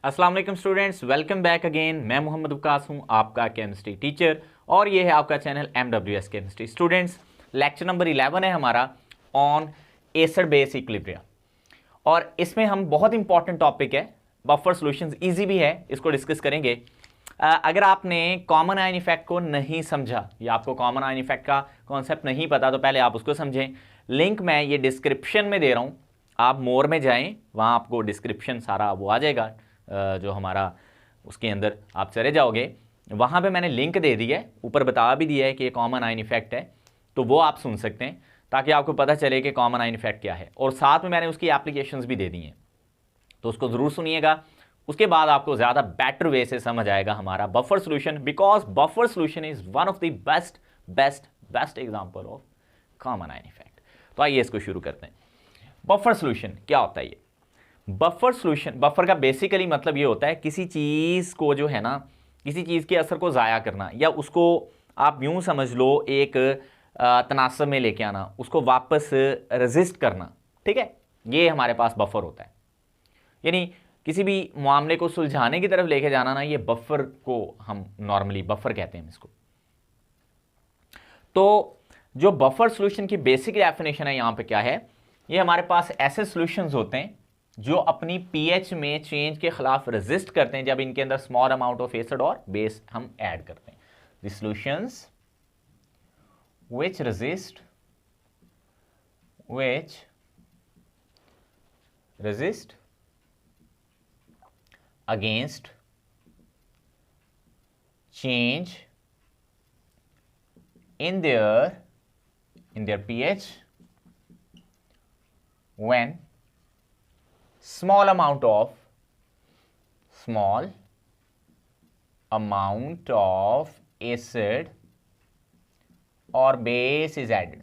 अस्सलाम वालेकुम students, welcome back again. मैं मोहम्मद वकास हूं, आपका केमिस्ट्री टीचर, और ये है आपका channel MWS chemistry. Students, lecture number 11 है हमारा ऑन एसिड बेस इक्विलिब्रिया, और इसमें हम बहुत इंपॉर्टेंट टॉपिक है बफर सॉल्यूशंस, इजी भी है, इसको डिस्कस करेंगे। अगर आपने कॉमन आयन इफेक्ट को नहीं समझा या आपको कॉमन आयन इफेक्ट का कॉन्सेप्ट नहीं पता तो पहले आप उसको समझें। लिंक मैं ये डिस्क्रिप्शन में दे रहा हूँ, आप मोर में जाएं, वहाँ आपको डिस्क्रिप्शन सारा वो आ जाएगा, जो हमारा उसके अंदर आप चले जाओगे, वहाँ पे मैंने लिंक दे दी है, ऊपर बता भी दिया है कि ये कॉमन आयन इफेक्ट है, तो वो आप सुन सकते हैं ताकि आपको पता चले कि कॉमन आयन इफेक्ट क्या है, और साथ में मैंने उसकी एप्लीकेशंस भी दे दी हैं, तो उसको ज़रूर सुनिएगा। उसके बाद आपको ज़्यादा बेटर वे से समझ आएगा हमारा buffer solution, because buffer solution is one of the best example of common ion effect. तो आइए इसको शुरू करते हैं। बफर सोल्यूशन क्या होता है? ये बफर सोल्यूशन, बफर का बेसिकली मतलब ये होता है किसी चीज़ को जो है ना, किसी चीज़ के असर को ज़ाया करना, या उसको आप यूँ समझ लो एक तनासब में लेके आना, उसको वापस रेजिस्ट करना। ठीक है, ये हमारे पास बफर होता है, यानी किसी भी मामले को सुलझाने की तरफ लेके जाना ना, ये बफर को हम नॉर्मली बफर कहते हैं इसको। तो जो बफर सोल्यूशन की बेसिक डेफिनेशन है यहाँ पे क्या है, ये हमारे पास ऐसे सॉल्यूशंस होते हैं जो अपनी पीएच में चेंज के खिलाफ रेजिस्ट करते हैं जब इनके अंदर स्मॉल अमाउंट ऑफ एसिड और बेस हम ऐड करते हैं। The solutions which resist against change in their pH when small amount of acid और बेस इज एडेड,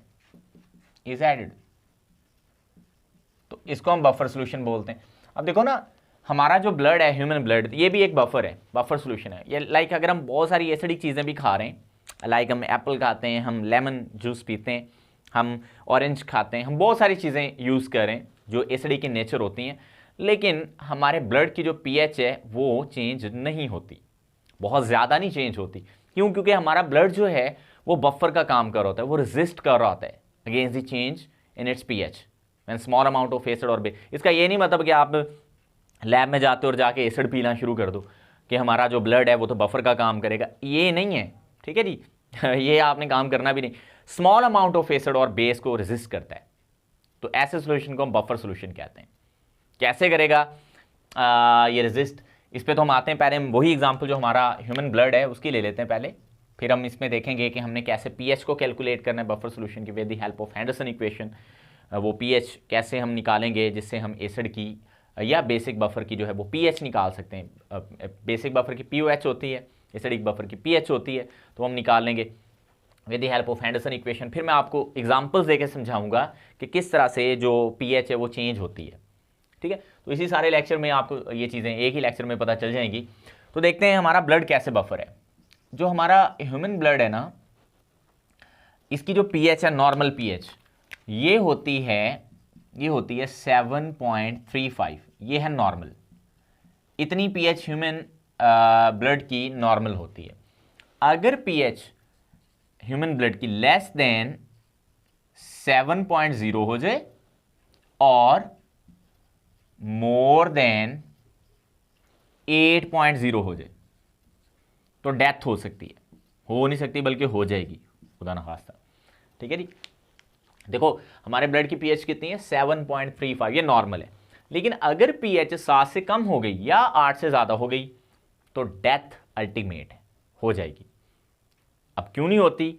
तो इसको हम बफर सोल्यूशन बोलते हैं। अब देखो ना, हमारा जो ब्लड है, ह्यूमन ब्लड, ये भी एक बफर है, बफर सोल्यूशन है ये। लाइक अगर हम बहुत सारी एसिडिक चीज़ें भी खा रहे हैं, लाइक हम एप्पल खाते हैं, हम लेमन जूस पीते हैं, हम ऑरेंज खाते हैं, हम बहुत सारी चीज़ें यूज़ कर रहे हैं जो एसिडिक की नेचर होती हैं, लेकिन हमारे ब्लड की जो पीएच है वो चेंज नहीं होती, बहुत ज़्यादा नहीं चेंज होती। क्यों? क्योंकि हमारा ब्लड जो है वो बफर का काम कर रहा होता है, वो रेजिस्ट कर रहा होता है against the change in its pH when small amount of acid और बेस। इसका ये नहीं मतलब कि आप लैब में जाते हो और जाके एसिड पीना शुरू कर दो कि हमारा जो ब्लड है वो तो बफर का काम करेगा, ये नहीं है। ठीक है जी, ये आपने काम करना भी नहीं। स्मॉल अमाउंट ऑफ एसिड और बेस को रेजिस्ट करता है, तो ऐसे सोल्यूशन को हम बफर सोल्यूशन कहते हैं। कैसे करेगा ये रेजिस्ट, इस पर तो हम आते हैं। पहले हम वही एग्जाम्पल जो हमारा ह्यूमन ब्लड है उसकी ले लेते हैं पहले, फिर हम इसमें देखेंगे कि हमने कैसे पीएच को कैलकुलेट करना है बफर सोल्यूशन की with the help of Henderson equation. वो पीएच कैसे हम निकालेंगे जिससे हम एसिड की या बेसिक बफर की जो है वो पीएच निकाल सकते हैं। बेसिक बफर की पीओएच होती है, एसिडिक बफर की पीएच होती है, तो हम निकाल लेंगे with the help of Henderson equation. फिर मैं आपको एग्जाम्पल्स देकर समझाऊंगा कि किस तरह से जो पीएच है वो चेंज होती है। ठीक है, तो इसी सारे लेक्चर में आपको ये चीज़ें एक ही लेक्चर में पता चल जाएंगी। तो देखते हैं हमारा ब्लड कैसे बफर है। जो हमारा ह्यूमन ब्लड है ना, इसकी जो पीएच है, नॉर्मल पीएच, ये होती है 7.35, ये है नॉर्मल। इतनी पीएच ह्यूमन ब्लड की नॉर्मल होती है। अगर पीएच ह्यूमन ब्लड की लेस देन 7.0 हो जाए और मोर देन 8.0 हो जाए तो डेथ हो सकती है, हो नहीं सकती बल्कि हो जाएगी, खुदा ना खास्ता। ठीक है जी, देखो हमारे ब्लड की पीएच कितनी है, 7.35, ये नॉर्मल है। लेकिन अगर पीएच 7 से कम हो गई या 8 से ज़्यादा हो गई तो डेथ अल्टीमेट हो जाएगी। अब क्यों नहीं होती?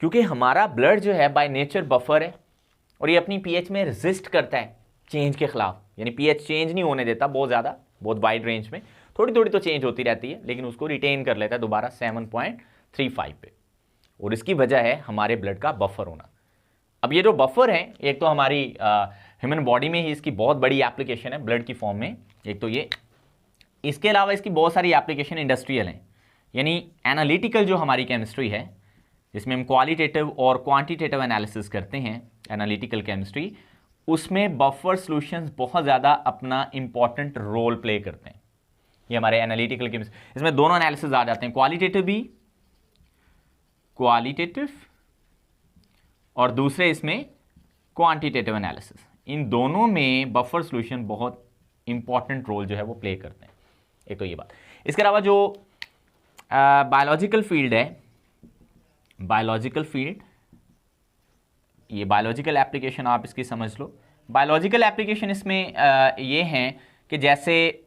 क्योंकि हमारा ब्लड जो है बाय नेचर बफर है, और ये अपनी पीएच में रेजिस्ट करता है चेंज के खिलाफ, यानी पीएच चेंज नहीं होने देता बहुत ज़्यादा, बहुत वाइड रेंज में, थोड़ी थोड़ी तो चेंज होती रहती है, लेकिन उसको रिटेन कर लेता है दोबारा 7.35 पे, और इसकी वजह है हमारे ब्लड का बफर होना। अब ये जो बफर है, एक तो हमारी ह्यूमन बॉडी में ही इसकी बहुत बड़ी एप्लीकेशन है ब्लड की फॉर्म में, एक तो ये, इसके अलावा इसकी बहुत सारी एप्लीकेशन इंडस्ट्रियल हैं, यानी एनालिटिकल जो हमारी केमिस्ट्री है जिसमें हम क्वालिटेटिव और क्वांटिटेटिव एनालिसिस करते हैं, एनालिटिकल केमिस्ट्री, उसमें बफर सॉल्यूशंस बहुत ज़्यादा अपना इंपॉर्टेंट रोल प्ले करते हैं। ये हमारे एनालिटिकल केमिस्ट्री, इसमें दोनों एनालिसिस आ जाते हैं, क्वालिटेटिव भी, क्वालिटेटिव, और दूसरे इसमें क्वांटिटेटिव एनालिसिस। इन दोनों में बफर सॉल्यूशन बहुत इंपॉर्टेंट रोल जो है वो प्ले करते हैं। एक तो ये बात। इसके अलावा जो बायोलॉजिकल फील्ड है, बायोलॉजिकल फील्ड, ये बायोलॉजिकल एप्लीकेशन आप इसकी समझ लो। बायोलॉजिकल एप्लीकेशन इसमें ये हैं कि जैसे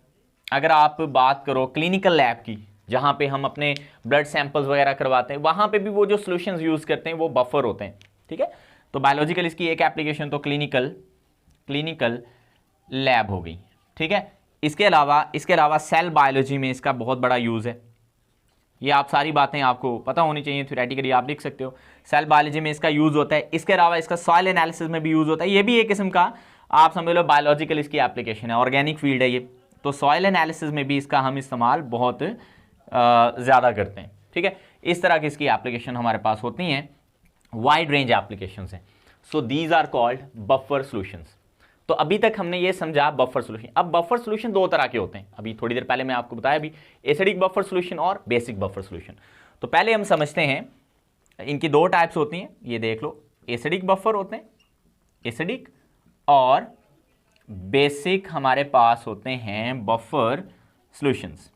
अगर आप बात करो क्लिनिकल लैब की, जहाँ पे हम अपने ब्लड सैंपल्स वगैरह करवाते हैं, वहाँ पे भी वो जो सॉल्यूशंस यूज़ करते हैं वो बफर होते हैं, ठीक है। तो बायोलॉजिकल इसकी एक एप्लीकेशन तो क्लिनिकल लैब हो गई, ठीक है। इसके अलावा सेल बायोलॉजी में इसका बहुत बड़ा यूज़ है। ये आप सारी बातें आपको पता होनी चाहिए, थ्योरेटिकली आप लिख सकते हो। सेल बायोलॉजी में इसका यूज़ होता है। इसके अलावा इसका सॉइल एनालिसिस में भी यूज़ होता है। ये भी एक किस्म का आप समझ लो बायोलॉजिकल इसकी एप्लीकेशन है, ऑर्गेनिक फील्ड है ये। तो सॉइल एनालिसिस में भी इसका हम इस्तेमाल बहुत ज़्यादा करते हैं, ठीक है। इस तरह की इसकी एप्लीकेशन हमारे पास होती हैं, वाइड रेंज एप्लीकेशंस हैं। So these are called buffer solutions. तो अभी तक हमने ये समझा बफर सॉल्यूशन। अब बफर सॉल्यूशन दो तरह के होते हैं, अभी थोड़ी देर पहले मैं आपको बताया भी, एसिडिक बफर सॉल्यूशन और बेसिक बफर सॉल्यूशन। तो पहले हम समझते हैं, इनकी दो टाइप्स होती हैं, ये देख लो, एसिडिक बफर होते हैं, एसिडिक, और बेसिक हमारे पास होते हैं बफर सॉल्यूशंस।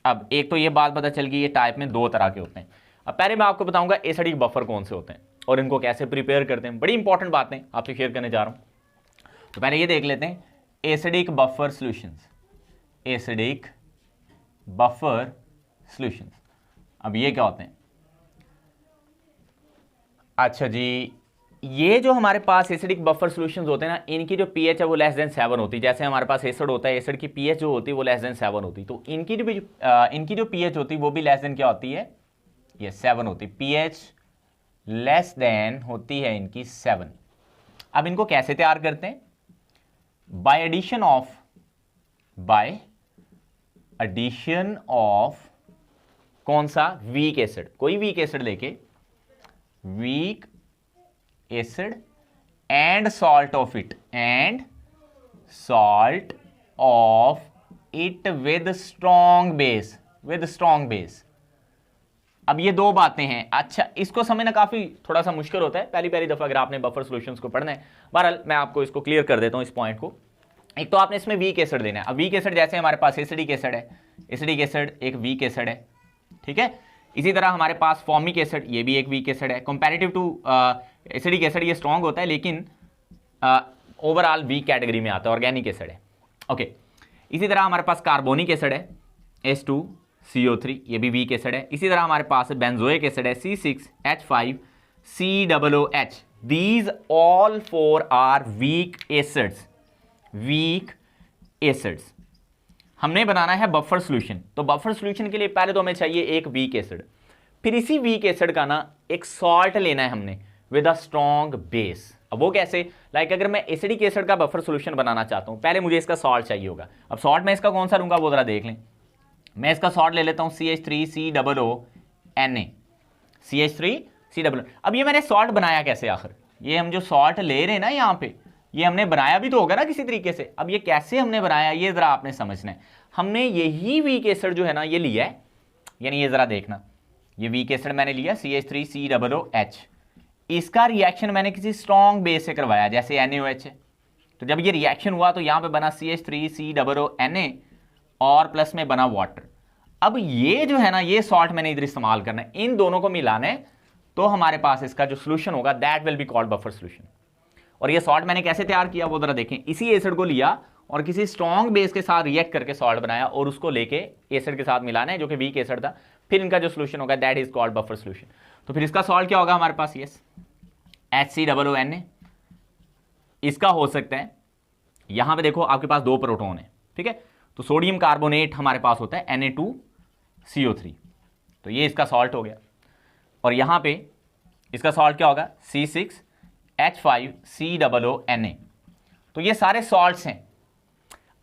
अब एक तो ये बात पता चल गई, ये टाइप में दो तरह के होते हैं। अब पहले मैं आपको बताऊंगा एसिडिक बफर कौन से होते हैं और इनको कैसे प्रिपेयर करते हैं। बड़ी इंपॉर्टेंट बातें आपसे शेयर करने जा रहा हूं। तो पहले ये देख लेते हैं acidic buffer solutions, acidic buffer solutions. अब ये क्या होते हैं? अच्छा जी, ये जो हमारे पास एसिडिक बफर सॉल्यूशंस होते हैं ना, इनकी जो पीएच है वो लेस देन 7 होती है। जैसे हमारे पास एसिड होता है, एसिड की पीएच जो होती है वो लेस देन 7 होती है। तो इनकी जो पीएच होती है वो भी लेस देन क्या होती है? ये 7 होती है। पीएच लेस देन होती है इनकी 7। अब इनको कैसे तैयार करते हैं? बाय एडिशन ऑफ कौन सा? Weak acid. कोई वीक एसिड लेके, weak acid and salt of it, with strong base, अब ये दो बातें हैं। अच्छा, इसको समझना काफी थोड़ा सा मुश्किल होता है पहली दफा अगर आपने बफर सॉल्यूशंस को पढ़ना है। बहरहाल मैं आपको इसको क्लियर कर देता हूं इस पॉइंट को। एक तो आपने इसमें वीक एसिड देना है। अब वीक एसिड जैसे हमारे पास एसिडिक एसिड है, एसिडिक एसिड एक वीक एसिड है, ठीक है। इसी तरह हमारे पास फॉर्मिक एसिड, ये भी एक वीक एसिड है। कंपैरेटिव टू एसिडिक एसिड ये स्ट्रॉन्ग होता है, लेकिन ओवरऑल वीक कैटेगरी में आता है, ऑर्गेनिक एसिड है, ओके। इसी तरह हमारे पास कार्बोनिक एसिड है, H2CO3, ये भी वीक एसिड है। इसी तरह हमारे पास बेंजोइक एसिड है, C6H5COOH। These all 4 are weak acids. हमने बनाना है बफर सॉल्यूशन। तो बफर सॉल्यूशन के लिए पहले तो हमें चाहिए एक वीक एसिड, फिर इसी वीक एसिड का ना एक सॉल्ट लेना है हमने विद अ स्ट्रॉन्ग बेस। अब वो कैसे? लाइक अगर मैं एसिडिक एसिड का बफर सॉल्यूशन बनाना चाहता हूं, पहले मुझे इसका सॉल्ट चाहिए होगा। अब सॉल्ट मैं इसका कौन सा लूंगा वो जरा देख लें। मैं इसका सॉल्ट ले लेता हूं CH3COONA, CH3COO। अब ये मैंने सॉल्ट बनाया कैसे? आखिर ये हम जो सॉल्ट ले रहे हैं ना यहाँ पे, ये हमने बनाया भी तो होगा ना किसी तरीके से। अब ये कैसे हमने बनाया ये जरा आपने समझना है। हमने यही वीक एसिड जो है ना ये लिया है, यानी ये जरा देखना, ये वीक एसिड मैंने लिया CH3COOH। इसका रिएक्शन मैंने किसी स्ट्रॉन्ग बेस से करवाया, जैसे NaOH है। तो जब ये रिएक्शन हुआ तो यहां पे बना CH3COONA और प्लस में बना वाटर। अब ये जो है ना ये सॉल्ट मैंने इधर इस्तेमाल करना है, इन दोनों को मिलाना है, तो हमारे पास इसका जो सोल्यूशन होगा that will be called buffer solution. और ये सॉल्ट मैंने कैसे तैयार किया वो जरा देखें। इसी एसिड को लिया और किसी स्ट्रॉन्ग बेस के साथ रिएक्ट करके सॉल्ट बनाया और उसको लेके एसिड के साथ मिलाना है जो कि वीक एसिड था, फिर इनका जो सोल्यूशन होगा that is called buffer solution. तो फिर इसका सॉल्ट क्या होगा हमारे पास? Yes, HCOONA। इसका हो सकता है, यहां पे देखो आपके पास 2 प्रोटॉन है, ठीक है। तो सोडियम कार्बोनेट हमारे पास होता है Na2CO3, तो ये इसका सॉल्ट हो गया। और यहां पे इसका सॉल्ट क्या होगा? C6H5COONA। तो ये सारे सॉल्ट्स हैं।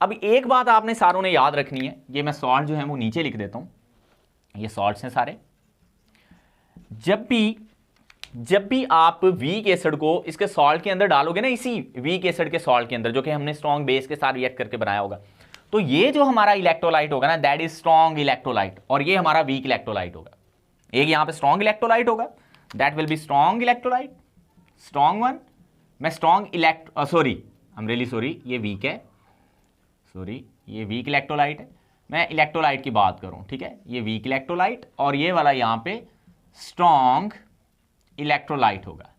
अब एक बात आपने सारों ने याद रखनी है, ये मैं सॉल्ट जो है वो नीचे लिख देता हूं, ये सॉल्ट्स हैं सारे। जब भी आप वीक एसिड को इसके सॉल्ट के अंदर डालोगे ना, इसी वीक एसिड के सॉल्ट के अंदर जो कि हमने स्ट्रॉन्ग बेस के साथ रिएक्ट करके बनाया होगा, तो ये जो हमारा इलेक्ट्रोलाइट होगा ना, दैट इज स्ट्रॉन्ग इलेक्ट्रोलाइट, और ये हमारा वीक इलेक्ट्रोलाइट होगा। एक यहां पे स्ट्रॉन्ग इलेक्ट्रोलाइट होगा, that will be strong electrolyte, strong one. मैं strong sorry, I am really sorry, ये वीक है, सॉरी ये वीक इलेक्ट्रोलाइट है, मैं इलेक्ट्रोलाइट की बात करूं, ठीक है, ये वीक इलेक्ट्रोलाइट और ये वाला यहां पे स्ट्रॉन्ग इलेक्ट्रोलाइट होगा।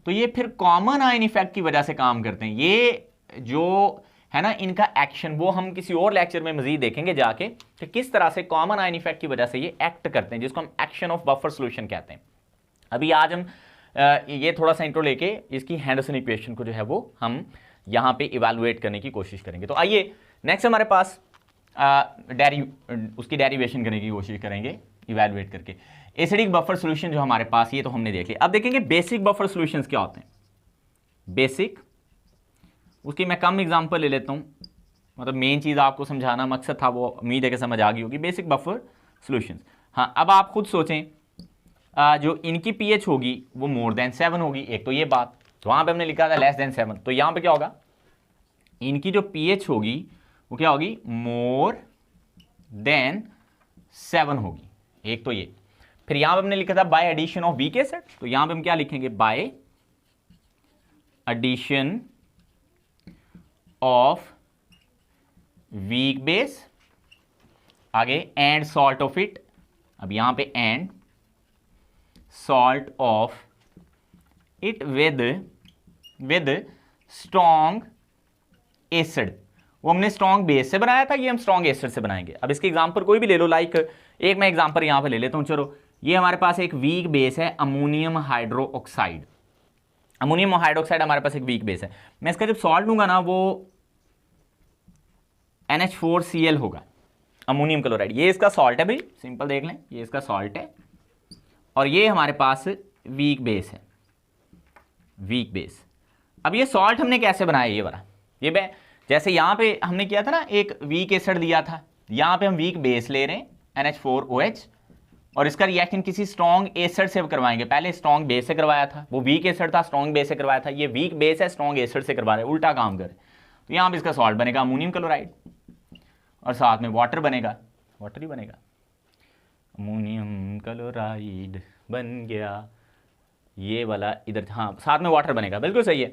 तो ये फिर कॉमन आयन इफेक्ट की वजह से काम करते हैं। ये जो है ना इनका एक्शन, वो हम किसी और लेक्चर में मजीद देखेंगे जाके कि किस तरह से कॉमन आयन इफेक्ट की वजह से ये एक्ट करते हैं, जिसको हम एक्शन ऑफ बफर सॉल्यूशन कहते हैं। अभी आज हम ये थोड़ा सा इंट्रो लेके इसकी हैंडरसन इक्वेशन को जो है वो हम यहाँ पे इवैल्यूएट करने की कोशिश करेंगे। तो आइए नेक्स्ट हमारे पास उसकी डेरिवेशन करने की कोशिश करेंगे इवैल्यूएट करके। एसिडिक बफर सॉल्यूशन जो हमारे पास, ये तो हमने देख लिया। अब देखेंगे बेसिक बफर सॉल्यूशंस क्या होते हैं। बेसिक, उसकी मैं कम एग्जांपल ले लेता हूँ, मतलब मेन चीज़ आपको समझाना मकसद था, वो उम्मीद है कि समझ आ गई होगी। बेसिक बफर सॉल्यूशंस, हाँ अब आप खुद सोचें, जो इनकी पीएच होगी वो मोर देन 7 होगी। एक तो ये बात, तो वहाँ पे हमने लिखा था लेस देन 7, तो यहाँ पे क्या होगा, इनकी जो पीएच होगी वो क्या होगी, मोर देन 7 होगी। एक तो ये, फिर यहां पे हमने लिखा था by addition of weak acid, तो यहां पे हम क्या लिखेंगे, by addition of weak base, आगे एंड सॉल्ट ऑफ इट, अब यहां पे and salt of it with strong acid. वो हमने स्ट्रॉन्ग बेस से बनाया था, ये हम स्ट्रॉन्ग एसिड से बनाएंगे। अब इसके एग्जांपल कोई भी ले लो, लाइक एक मैं एग्जांपल यहां पे ले लेता हूं। चलो ये हमारे पास एक वीक बेस है अमोनियम हाइड्रोक्साइड। अमोनियम हाइड्रोक्साइड हमारे पास एक वीक बेस है। मैं इसका जब सॉल्ट लूंगा ना वो NH4Cl होगा, अमोनियम क्लोराइड। ये इसका सॉल्ट है भाई, सिंपल देख लें, ये इसका सॉल्ट है और ये हमारे पास वीक बेस है, वीक बेस। अब ये सॉल्ट हमने कैसे बनाया, ये वाला, ये जैसे यहां पे हमने किया था ना, एक वीक एसिड दिया था, यहां पे हम वीक बेस ले रहे हैं NH4OH, और इसका रिएक्शन किसी स्ट्रॉन्ग एसिड से करवाएंगे। पहले स्ट्रॉन्ग बेस से करवाया था, वो वीक एसिड था, स्ट्रॉन्ग बेस से करवाया था, ये वीक बेस है, स्ट्रॉन्ग एसिड से करवा रहे हैं, उल्टा काम करे। तो यहां पे इसका सॉल्ट बनेगा अमोनियम क्लोराइड, और साथ में वाटर बनेगा, वाटर ही बनेगा, अमोनियम क्लोराइड बन गया, ये वाला इधर, हाँ साथ में वाटर बनेगा, बिल्कुल सही है।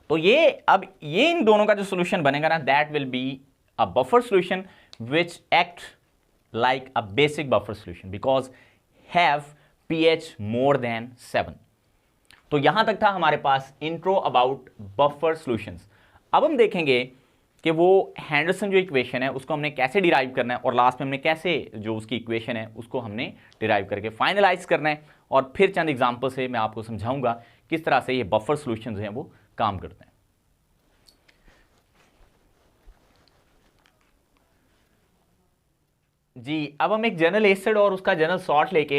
तो ये अब ये इन दोनों का जो सोल्यूशन बनेगा ना, that will be a buffer solution which act like a basic buffer solution because have pH more than 7। तो यहां तक था हमारे पास इंट्रो अबाउट बफर सॉल्यूशंस। अब हम देखेंगे कि वो हैंडरसन जो इक्वेशन है उसको हमने कैसे डिराइव करना है, और लास्ट में हमने कैसे जो उसकी इक्वेशन है उसको हमने डिराइव करके फाइनलाइज करना है, और फिर चंद एग्जांपल से मैं आपको समझाऊंगा किस तरह से ये बफर सॉल्यूशंस हैं वो काम करते हैं। जी, अब हम एक जनरल एसिड और उसका जनरल सॉल्ट लेके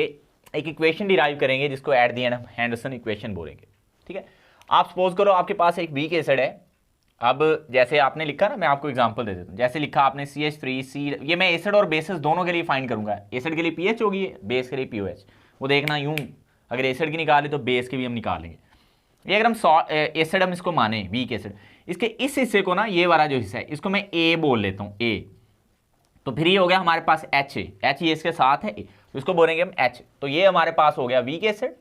एक इक्वेशन डिराइव करेंगे जिसको एट द एंड हम हैंडरसन इक्वेशन बोलेंगे। ठीक है, आप सपोज करो आपके पास एक वीक एसिड है। अब जैसे आपने लिखा ना, मैं आपको एग्जांपल दे देता हूँ। जैसे लिखा आपने CH3C, ये मैं एसिड और बेसिस दोनों के लिए फाइंड करूंगा। एसिड के लिए पीएच होगी, बेस के लिए पीओएच। वो देखना यूं, अगर एसिड की निकाले तो बेस की भी हम निकालेंगे। ये अगर हम एसिड हम इसको माने वीक एसिड, इसके इस हिस्से को ना, ये वाला जो हिस्सा है इसको मैं ए बोल लेता हूँ, ए। तो फिर ये हो गया हमारे पास H, ये इसके साथ है, तो इसको बोलेंगे हम H। तो ये हमारे पास हो गया वीक एसिड।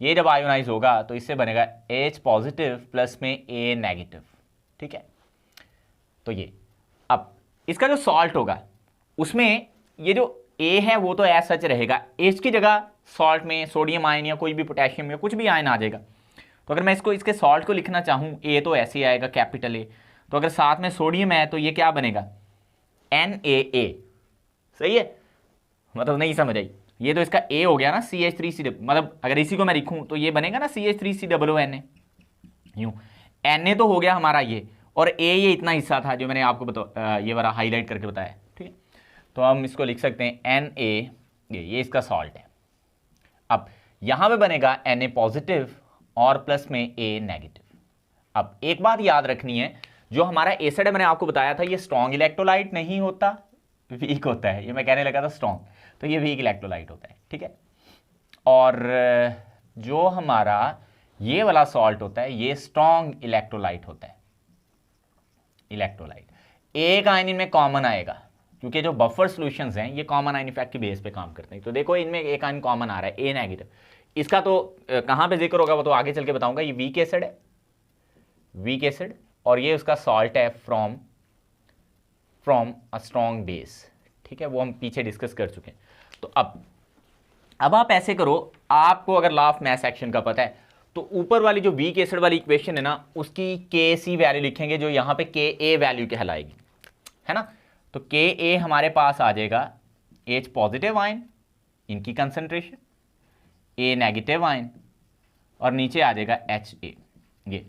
ये जब आयोनाइज होगा तो इससे बनेगा H पॉजिटिव प्लस में A नेगेटिव। ठीक है, तो ये अब इसका जो सॉल्ट होगा उसमें ये जो A है वो तो एज सच रहेगा, H की जगह सॉल्ट में सोडियम आयन या कोई भी पोटेशियम या कुछ भी आयन आ जाएगा। तो अगर मैं इसको इसके सॉल्ट को लिखना चाहूँ, A तो ऐसे ही आएगा कैपिटल A, तो अगर साथ में सोडियम है तो ये क्या बनेगा, NaA। सही है, मतलब नहीं समझ आई, ये तो इसका A हो गया ना, CH3C, मतलब अगर इसी को मैं लिखूं तो ये बनेगा ना CH3COONA, यूं। Na तो हो गया हमारा ये, और A ये इतना हिस्सा था जो मैंने आपको ये वाला हाईलाइट करके बताया। ठीक है, तो हम इसको लिख सकते हैं Na, ये इसका सॉल्ट है। अब यहां पे बनेगा Na पॉजिटिव और प्लस में A नेगेटिव। अब एक बात याद रखनी है, जो हमारा एसिड है मैंने आपको बताया था ये स्ट्रॉन्ग इलेक्ट्रोलाइट नहीं होता, वीक होता है। ये मैं कहने लगा था स्ट्रॉन्ग, तो ये वीक इलेक्ट्रोलाइट होता है। ठीक है, और जो हमारा ये वाला सॉल्ट होता है ये स्ट्रॉन्ग इलेक्ट्रोलाइट होता है, इलेक्ट्रोलाइट। एक आयन इनमें कॉमन आएगा, क्योंकि जो बफर सॉल्यूशंस हैं ये कॉमन आयन इफेक्ट की बेस पे काम करते हैं। तो देखो इनमें एक आयन कॉमन आ रहा है, ए नेगेटिव। इसका तो कहाँ पे जिक्र होगा वो तो आगे चल के बताऊंगा। ये वीक एसिड है, वीक एसिड, और ये उसका सॉल्ट है फ्रॉम अ स्ट्रॉन्ग बेस। ठीक है, वो हम पीछे डिस्कस कर चुके हैं। तो अब आप ऐसे करो, आपको अगर लॉ ऑफ मास एक्शन का पता है तो ऊपर वाली जो वीक एसिड वाली इक्वेशन है ना, उसकी के सी वैल्यू लिखेंगे जो यहाँ पे के ए वैल्यू कहलाएगी, है ना। तो के ए हमारे पास आ जाएगा H पॉजिटिव आयन, इनकी कंसंट्रेशन, ए नेगेटिव आयन, और नीचे आ जाएगा HA। ये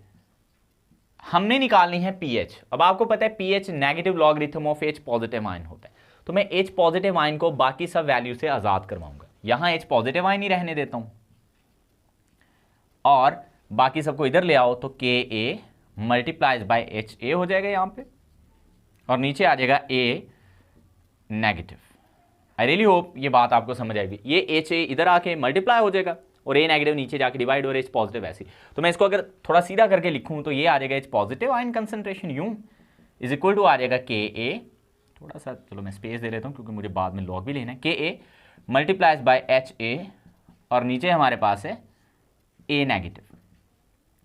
हमने निकालनी है पीएच। अब आपको पता है pH negative logarithm of H positive ion होता है, तो मैं H पॉजिटिव आयन को बाकी सब वैल्यू से आजाद करवाऊंगा। यहां H पॉजिटिव आयन ही रहने देता हूं और बाकी सबको इधर ले आओ, तो के ए मल्टीप्लाइज बाय HA हो जाएगा यहां पे, और नीचे आ जाएगा A negative. I really hope ये बात आपको समझ आएगी। ये HA इधर आके मल्टीप्लाई हो जाएगा और A नेगेटिव नीचे जाके डिवाइड और H पॉजिटिव ऐसी। तो मैं इसको अगर थोड़ा सीधा करके लिखूं तो ये आ जाएगा H पॉजिटिव आयन कंसंट्रेशन यूं इज इक्वल टू आ जाएगा के ए, थोड़ा सा चलो मैं स्पेस दे लेता हूं क्योंकि मुझे बाद में लॉग भी लेना है, के ए मल्टीप्लाइज बाय HA, और नीचे हमारे पास है A नेगेटिव।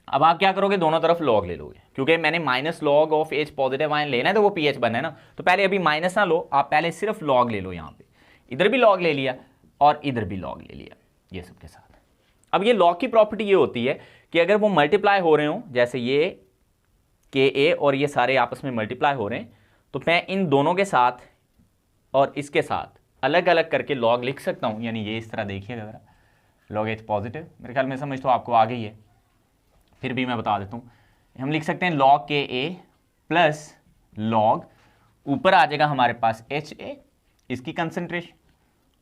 अब आप क्या करोगे, दोनों तरफ लॉग ले लोगे, क्योंकि मैंने minus log of H positive ion लेना है तो वो पीएच बनना है ना। तो पहले अभी माइनस ना लो, आप पहले सिर्फ लॉग ले लो। यहाँ पे इधर भी लॉग ले लिया और इधर भी लॉग ले लिया, ये सब के साथ। अब ये लॉग की प्रॉपर्टी ये होती है कि अगर वो मल्टीप्लाई हो रहे हो, जैसे ये के ए और ये सारे आपस में मल्टीप्लाई हो रहे हैं, तो मैं इन दोनों के साथ और इसके साथ अलग अलग करके लॉग लिख सकता हूँ। यानी ये इस तरह देखिएगा ज़रा, लॉग H पॉजिटिव, मेरे ख्याल में समझ तो आपको आ गई है, फिर भी मैं बता देता हूँ। हम लिख सकते हैं लॉग के ए प्लस लॉग, ऊपर आ जाएगा हमारे पास HA इसकी कंसंट्रेशन,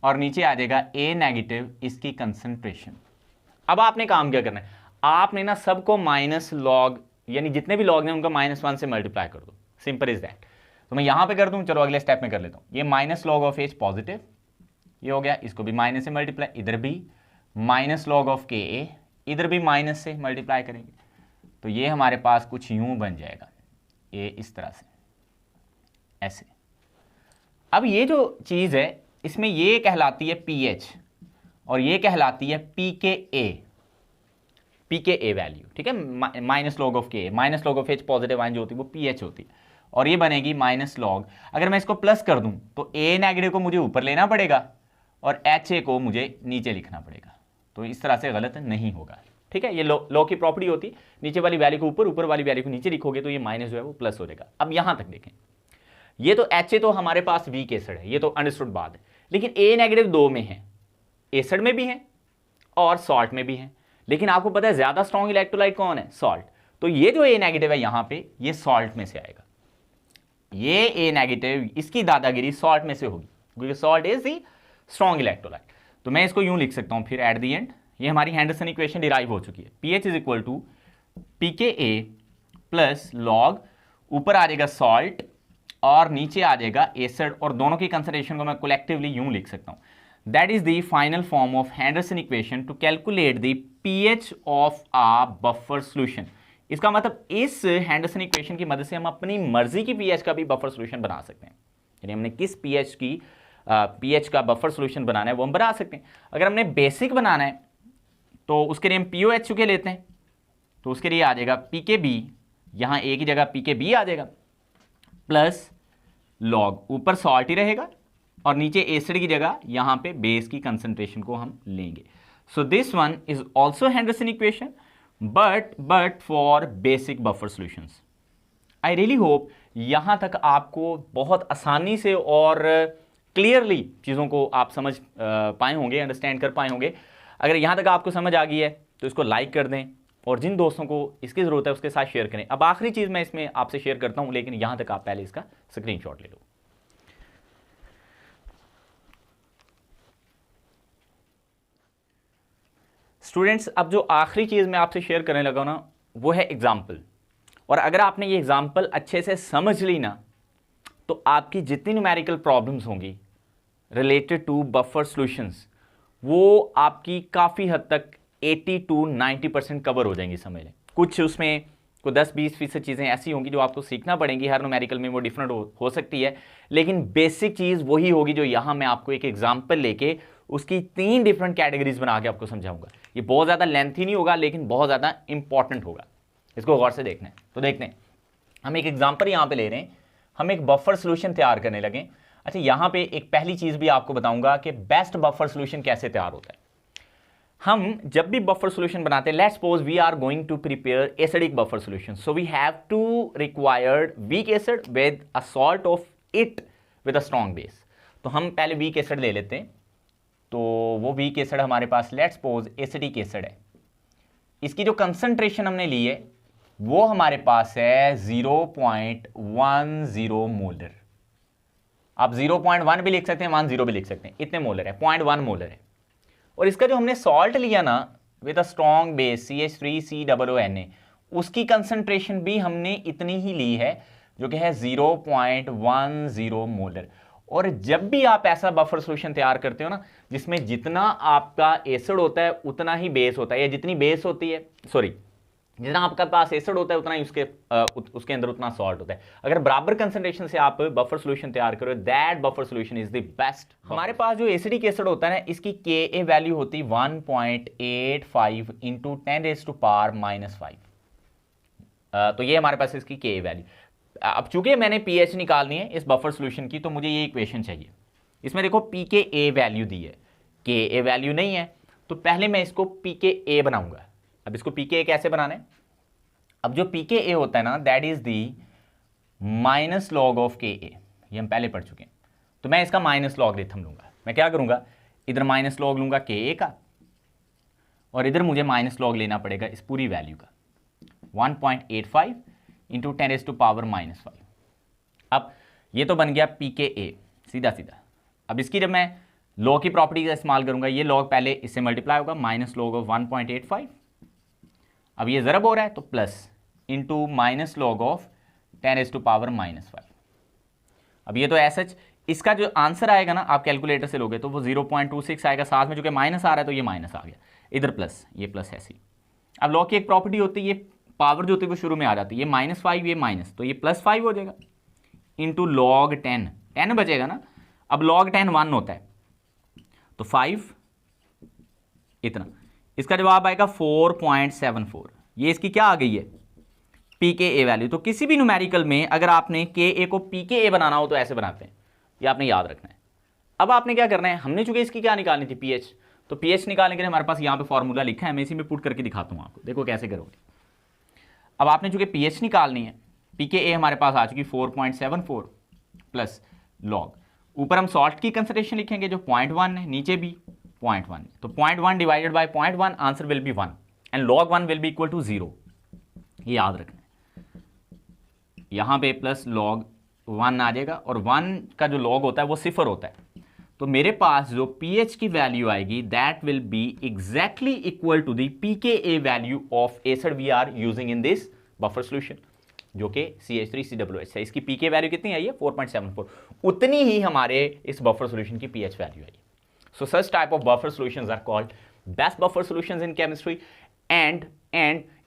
और नीचे आ जाएगा A नेगेटिव इसकी कंसंट्रेशन। अब आपने काम क्या करना है, आपने ना सबको माइनस लॉग, यानी जितने भी लॉग हैं उनका -1 से मल्टीप्लाई कर दो, सिंपल इज दैट। तो मैं यहां पे कर दूं, चलो अगले स्टेप में कर लेता हूं। ये minus log of H positive ये हो गया, इसको भी माइनस से मल्टीप्लाई, इधर भी माइनस लॉग ऑफ के ए, इधर भी माइनस से मल्टीप्लाई करेंगे, तो ये हमारे पास कुछ यूं बन जाएगा, ए इस तरह से ऐसे। अब ये जो चीज़ है इसमें ये कहलाती है पीएच और ये कहलाती है पीके ए वैल्यू, ठीक है। माइनस लॉग ऑफ के, minus log of H positive ion जो होती है वो पीएच होती है, और ये बनेगी माइनस लॉग। अगर मैं इसको प्लस कर दूं तो A नेगेटिव को मुझे ऊपर लेना पड़ेगा और HA को मुझे नीचे लिखना पड़ेगा, तो इस तरह से गलत नहीं होगा, ठीक है। ये लॉ की प्रॉपर्टी होती है, नीचे वाली वैल्यू को ऊपर, ऊपर वाली वैल्यू को नीचे लिखोगे तो ये माइनस जो है वो प्लस हो जाएगा। अब यहां तक देखें, ये तो HA तो हमारे पास वीक एसिड है, ये तो अंडरस्टूड बात है, लेकिन A नेगेटिव दो में है, एसिड में भी है और सॉल्ट में भी है। लेकिन आपको पता है ज्यादा स्ट्रॉन्ग इलेक्ट्रोलाइट कौन है, सॉल्ट। तो ये जो A नेगेटिव है यहां पे, ये सॉल्ट में से आएगा। ये A नेगेटिव इसकी दादागिरी सॉल्ट में से होगी, क्योंकि salt is the strong electrolyte. तो मैं इसको यूं लिख सकता हूं फिर एट द एंड, ये हमारी हैंडरसन इक्वेशन डिराइव हो चुकी है। PH is equal to pK plus log, ऊपर आ जाएगा सॉल्ट और नीचे आ जाएगा एसिड, और दोनों की कंसंट्रेशन को मैं कलेक्टिवली यूं लिख सकता हूं। That is the final form of Henderson equation to calculate the pH of a buffer solution. इसका मतलब इस हैंडरसन इक्वेशन की मदद से हम अपनी मर्जी की पीएच का भी बफर सॉल्यूशन बना सकते हैं, यानी हमने किस पीएच का बफर सॉल्यूशन बनाना है वो हम बना सकते हैं। अगर हमने बेसिक बनाना है तो उसके लिए हम POH के लेते हैं, तो उसके लिए आ जाएगा PKB, यहाँ एक ही जगह PKB आ जाएगा, प्लस लॉग, ऊपर सॉल्ट ही रहेगा और नीचे एसिड की जगह यहाँ पे बेस की कंसंट्रेशन को हम लेंगे। So this one is also Henderson equation but for basic buffer solutions. I really hope यहाँ तक आपको बहुत आसानी से और क्लियरली चीज़ों को आप समझ पाए होंगे, अंडरस्टैंड कर पाए होंगे। अगर यहाँ तक आपको समझ आ गई है तो इसको लाइक कर दें और जिन दोस्तों को इसकी ज़रूरत है उसके साथ शेयर करें। अब आखिरी चीज़ मैं इसमें आपसे शेयर करता हूँ, लेकिन यहाँ तक आप पहले इसका स्क्रीनशॉट ले लो। स्टूडेंट्स, अब जो आखिरी चीज़ मैं आपसे शेयर करने लगा ना वो है एग्जाम्पल, और अगर आपने ये एग्जाम्पल अच्छे से समझ ली ना तो आपकी जितनी न्यूमेरिकल प्रॉब्लम्स होंगी रिलेटेड टू बफर सॉल्यूशंस वो आपकी काफ़ी हद तक 80 to 90% कवर हो जाएंगी, समझ लें। कुछ उसमें को 10-20% चीज़ें ऐसी होंगी जो आपको सीखना पड़ेंगी, हर न्यूमेरिकल में वो डिफरेंट हो सकती है, लेकिन बेसिक चीज़ वही होगी जो यहाँ मैं आपको एक एग्जाम्पल लेके उसकी 3 डिफरेंट कैटेगरीज बना के आपको समझाऊंगा। ये बहुत ज़्यादा लेंथी नहीं होगा, लेकिन बहुत ज़्यादा इंपॉर्टेंट होगा, इसको गौर से देखना है। तो देखते हैं, हम एक एग्जाम्पल यहाँ पे ले रहे हैं, हम एक बफर सोल्यूशन तैयार करने लगे। अच्छा, यहाँ पे एक पहली चीज़ भी आपको बताऊंगा कि बेस्ट बफर सोल्यूशन कैसे तैयार होता है। हम जब भी बफर सोल्यूशन बनाते हैं, let's suppose we are going to prepare acidic buffer solution, so we have to required weak acid with a salt of it with a strong base. तो हम पहले वीक एसिड ले लेते हैं, तो वो वीक एसिड हमारे पास लेट्स सपोज एसिडिक एसिड है। इसकी जो कंसंट्रेशन हमने ली है वो हमारे पास है 0.10 मोलर। आप 0.1 भी लिख सकते हैं, 10 भी लिख सकते हैं, इतने मोलर है, 0.1 मोलर है। और इसका जो हमने सॉल्ट लिया ना with a strong base CH3COONA, उसकी कंसंट्रेशन भी हमने इतनी ही ली है जो कि है 0.10 मोलर। और जब भी आप ऐसा बफर सोल्यूशन तैयार करते हो ना जिसमें जितना आपका एसिड होता है उतना ही बेस होता है, या जितनी बेस होती है, सॉरी, जितना आपका पास एसिड होता है उतना ही उसके अंदर उतना सॉल्ट होता है। अगर बराबर कंसंट्रेशन से आप बफर सोल्यूशन तैयार करो, that buffer solution is the best. हमारे पास जो एसिडिक एसिड होता है ना, इसकी Ka वैल्यू होती है 1.85 इंटू 10⁻⁻⁵। तो ये हमारे पास इसकी Ka वैल्यू। अब चूंकि मैंने pH निकालनी है इस बफर सोल्यूशन की, तो मुझे ये इक्वेशन चाहिए। इसमें देखो pKa वैल्यू दी है, Ka वैल्यू नहीं है, तो पहले मैं इसको pKa बनाऊंगा। अब इसको pKa कैसे बनाना है? अब जो pKa होता है ना, that is the minus log of Ka, ये हम पहले पढ़ चुके हैं। तो मैं इसका माइनस लॉगरिथम लूंगा। मैं क्या करूंगा, इधर माइनस लॉग लूंगा Ka का, और इधर मुझे माइनस लॉग लेना पड़ेगा इस पूरी वैल्यू का, 1.85 इंटू 10⁻⁻⁵। अब ये तो बन गया pKa सीधा सीधा। अब इसकी जब मैं लॉग की प्रॉपर्टी का इस्तेमाल करूंगा, ये लॉग पहले इससे मल्टीप्लाई होगा, माइनस लॉग ऑफ 1.85, अब ये ज़रब हो रहा है तो plus into minus log of 10⁻⁻⁵। अब ये तो एसएच, इसका जो आंसर आएगा ना आप कैलकुलेटर से लोगे तो वो 0.26 आएगा, साथ में जो कि माइनस आ रहा है तो ये माइनस आ गया, इधर प्लस, ये प्लस ऐसी। अब लॉग की एक प्रॉपर्टी होती है, ये पावर जो होती है वो शुरू में आ जाती है, ये -5 ये माइनस, तो ये +5 हो जाएगा इंटू लॉग 10 बचेगा ना। अब लॉग 10 1 होता है, तो 5 इतना, इसका जवाब आएगा 4.74। ये इसकी क्या आ गई है, pKa वैल्यू। तो किसी भी न्यूमेरिकल में अगर आपने Ka को pKa बनाना हो तो ऐसे बनाते हैं, ये आपने याद रखना है। अब आपने क्या करना है, हमने चूंकि इसकी क्या निकालनी थी pH, तो pH निकालने के लिए हमारे पास यहाँ पे फॉर्मूला लिखा है, मैं इसी में पुट करके दिखाता हूँ आपको, देखो कैसे करोगे। अब आपने चूंकि pH निकालनी है, pKa हमारे पास आ चुकी 4.74 प्लस लॉग, ऊपर हम सॉल्ट की कंसंट्रेशन लिखेंगे जो 0.1 है, नीचे भी 0.1, तो 0.1 divided by 0.1, answer will be 1 and log 1 will be equal to 0। ये याद रखना है, यहां पे प्लस log 1 आ जाएगा, और 1 का जो log होता है वो 0 होता है। तो मेरे पास जो pH की वैल्यू आएगी that will be exactly equal to the pKa value of acid we are using in this buffer solution, जो कि CH3COOH है। इसकी pK वैल्यू कितनी आई है, 4.74, उतनी ही हमारे इस बफर सोल्यूशन की pH value I. So such type of buffer solutions are called best buffer solutions in chemistry and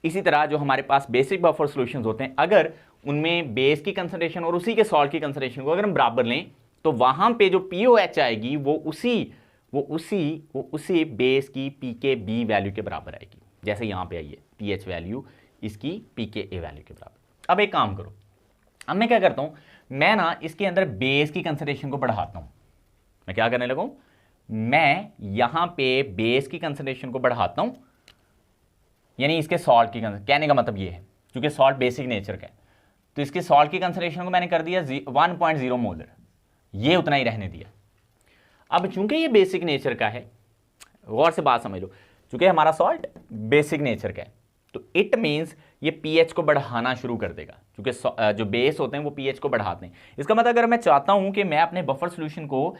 इसी तरह जो हमारे पास बेसिक बफर सॉल्यूशंस होते हैं, अगर उनमें बेस की कंसंट्रेशन और उसी के सॉल्ट की कंसंट्रेशन को अगर हम बराबर लें तो वहां पे जो POH आएगी वो उसी बेस की pKb वैल्यू के बराबर आएगी, जैसे यहां पे आई है pH वैल्यू इसकी pKa वैल्यू के बराबर। अब एक काम करो, अब मैं क्या करता हूं, मैं ना इसके अंदर बेस की कंसंट्रेशन को बढ़ाता हूं। मैं क्या करने लगूं, मैं यहां पे बेस की कंसंट्रेशन को बढ़ाता हूं, यानी इसके सॉल्ट की कहने का मतलब ये है, क्योंकि सॉल्ट बेसिक नेचर का है, तो इसके सॉल्ट की कंसंट्रेशन को मैंने कर दिया 1.0 मोलर, ये उतना ही रहने दिया। अब चूंकि ये बेसिक नेचर का है, गौर से बात समझ लो, चूंकि हमारा सॉल्ट बेसिक नेचर का है तो इट मीन्स ये पीएच को बढ़ाना शुरू कर देगा, क्योंकि जो बेस होते हैं वो पीएच को बढ़ाते हैं। इसका मतलब अगर मैं चाहता हूं कि मैं अपने बफर सोल्यूशन को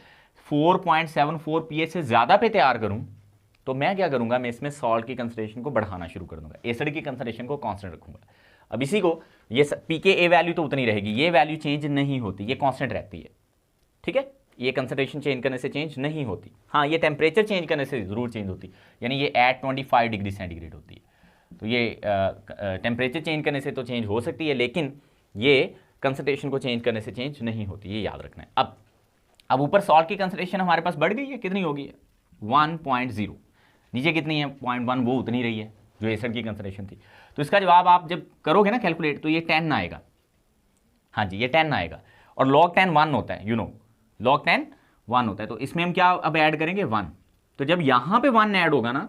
4.74 पीएच से ज्यादा पे तैयार करूं तो मैं क्या करूंगा, मैं इसमें सॉल्ट की कंसंट्रेशन को बढ़ाना शुरू कर दूंगा, एसिड की कंसंट्रेशन को कांस्टेंट रखूंगा। अब इसी को ये pKa वैल्यू तो उतनी रहेगी, ये वैल्यू चेंज नहीं होती, ये कांस्टेंट रहती है, ठीक है। ये कंसंट्रेशन चेंज करने से चेंज नहीं होती, हाँ ये टेम्परेचर चेंज करने से जरूर चेंज होती, यानी ये एट 25 डिग्री सेंटीग्रेड होती है। तो ये टेम्परेचर चेंज करने से तो चेंज हो सकती है, लेकिन ये कंसंट्रेशन को चेंज करने से चेंज नहीं होती, ये याद रखना है। अब ऊपर सॉल्ट की कंसंट्रेशन हमारे पास बढ़ गई है, कितनी होगी 1.0, नीचे कितनी है 0.1, वो उतनी रही है जो एसिड की कंसंट्रेशन थी। तो इसका जवाब आप जब करोगे ना कैलकुलेट, तो ये 10 आएगा। हाँ जी, ये 10 आएगा, और log 10 1 होता है, log 10 1 होता है। तो इसमें हम क्या अब ऐड करेंगे 1। तो जब यहाँ पे 1 ऐड होगा ना,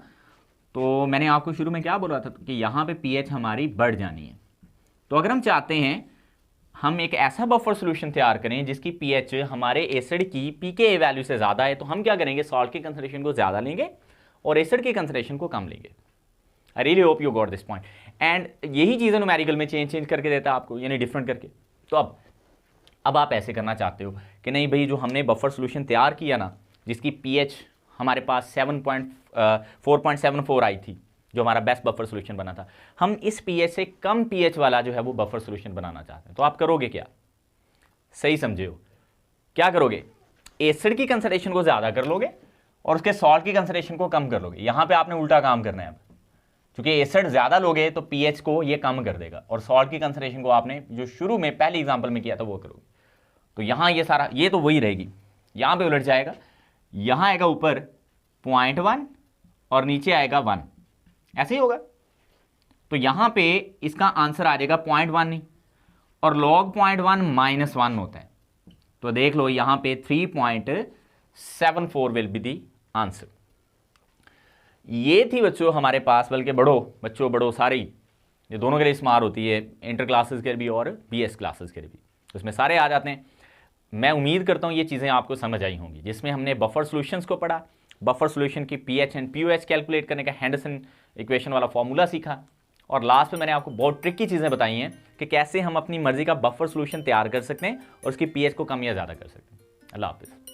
तो मैंने आपको शुरू में क्या बोला था कि यहाँ पे pH हमारी बढ़ जानी है। तो अगर हम चाहते हैं हम एक ऐसा बफर सोल्यूशन तैयार करें जिसकी pH हमारे एसिड की pKa वैल्यू से ज़्यादा है, तो हम क्या करेंगे, सॉल्ट की कंसंट्रेशन को ज़्यादा लेंगे और एसिड की कंसंट्रेशन को कम लेंगे। I really hope you got this point. And यही चीज़ें न्यूमेरिकल में चेंज करके देता है आपको, यानी डिफरेंट करके। तो अब आप ऐसे करना चाहते हो कि नहीं भाई, जो हमने बफर सोल्यूशन तैयार किया ना, जिसकी pH हमारे पास 4.74 आई थी, जो हमारा बेस्ट बफर सोल्यूशन बना था, हम इस pH से कम pH वाला जो है वो बफर सोल्यूशन बनाना चाहते हैं। तो आप करोगे क्या, सही समझे हो, क्या करोगे, एसिड की कंसंट्रेशन को ज़्यादा कर लोगे और उसके सॉल्ट की कंसंट्रेशन को कम कर लोगे। यहाँ पे आपने उल्टा काम करना है। अब क्योंकि एसिड ज़्यादा लोगे तो pH को ये कम कर देगा, और सॉल्ट की कंसंट्रेशन को आपने जो शुरू में पहले एग्जाम्पल में किया था वो करोगे। तो यहाँ ये सारा, ये तो वही रहेगी, यहाँ पे उलट जाएगा, यहाँ आएगा ऊपर 0.1 और नीचे आएगा 1, ऐसे ही होगा। तो यहाँ पे इसका आंसर आ जाएगा 0.1 नहीं, और log 0.1 -1 होता है। तो देख लो यहाँ पे 3.74 विल बी दी आंसर। ये थी बच्चों हमारे पास, बल्कि बड़ों सारी, ये दोनों के लिए स्मार होती है, इंटर क्लासेस के भी और BS क्लासेस के भी, उसमें सारे आ जाते हैं। मैं उम्मीद करता हूँ ये चीज़ें आपको समझ आई होंगी, जिसमें हमने बफर सॉल्यूशंस को पढ़ा, बफर सॉल्यूशन की pH एंड POH कैलकुलेट करने का हेंडरसन इक्वेशन वाला फॉर्मूला सीखा, और लास्ट में मैंने आपको बहुत ट्रिकी चीज़ें बताई हैं कि कैसे हम अपनी मर्जी का बफर सॉल्यूशन तैयार कर सकते हैं और उसकी pH को कम या ज़्यादा कर सकते हैं। अल्लाह हाफिज़।